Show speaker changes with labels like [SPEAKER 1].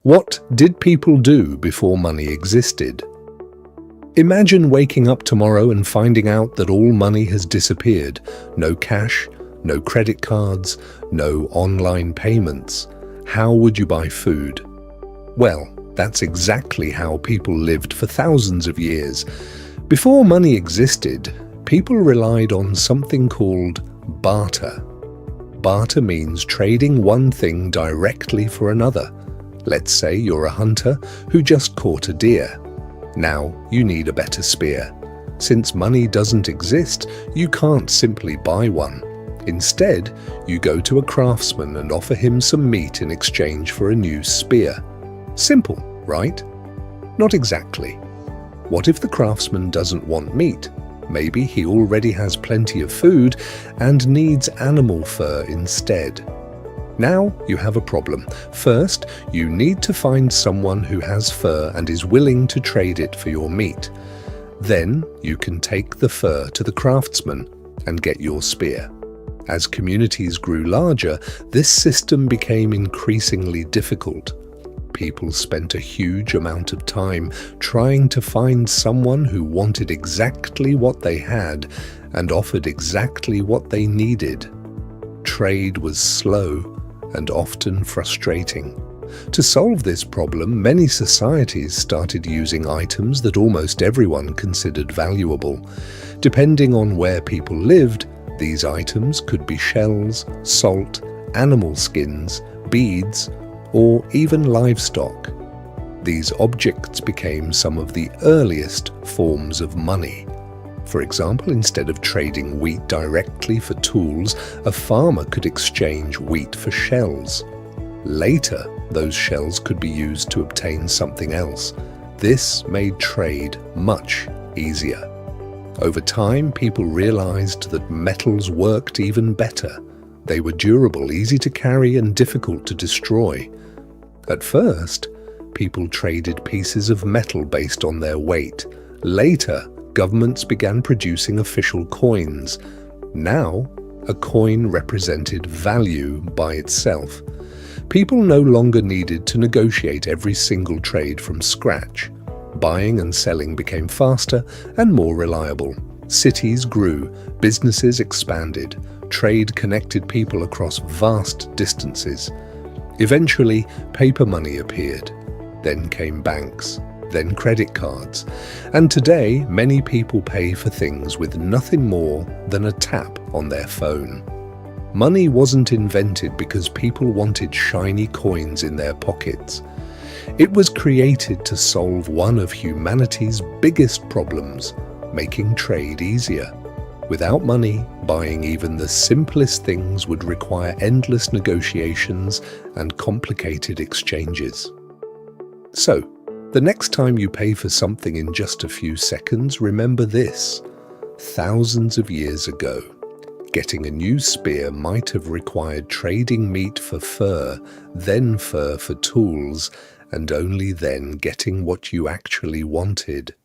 [SPEAKER 1] What did people do before money existed? Imagine waking up tomorrow and finding out that all money has disappeared. No cash, no credit cards, no online payments. How would you buy food? Well, that's exactly how people lived for thousands of years. Before money existed, people relied on something called barter. Barter means trading one thing directly for another. Let's say you're a hunter who just caught a deer. Now you need a better spear. Since money doesn't exist, you can't simply buy one. Instead, you go to a craftsman and offer him some meat in exchange for a new spear. Simple, right? Not exactly. What if the craftsman doesn't want meat? Maybe he already has plenty of food and needs animal fur instead. Now you have a problem. First, you need to find someone who has fur and is willing to trade it for your meat. Then you can take the fur to the craftsman and get your spear. As communities grew larger, this system became increasingly difficult. People spent a huge amount of time trying to find someone who wanted exactly what they had and offered exactly what they needed. Trade was slow and often frustrating. To solve this problem, many societies started using items that almost everyone considered valuable. Depending on where people lived, these items could be shells, salt, animal skins, beads, or even livestock. These objects became some of the earliest forms of money. For example, instead of trading wheat directly for tools, a farmer could exchange wheat for shells. Later, those shells could be used to obtain something else. This made trade much easier. Over time, people realized that metals worked even better. They were durable, easy to carry, and difficult to destroy. At first, people traded pieces of metal based on their weight. Later, governments began producing official coins. Now, a coin represented value by itself. People no longer needed to negotiate every single trade from scratch. Buying and selling became faster and more reliable. Cities grew, businesses expanded, trade connected people across vast distances. Eventually, paper money appeared. Then came banks, then credit cards. And today, many people pay for things with nothing more than a tap on their phone. Money wasn't invented because people wanted shiny coins in their pockets. It was created to solve one of humanity's biggest problems, making trade easier. Without money, buying even the simplest things would require endless negotiations and complicated exchanges. So, the next time you pay for something in just a few seconds, remember this. Thousands of years ago, getting a new spear might have required trading meat for fur, then fur for tools, and only then getting what you actually wanted.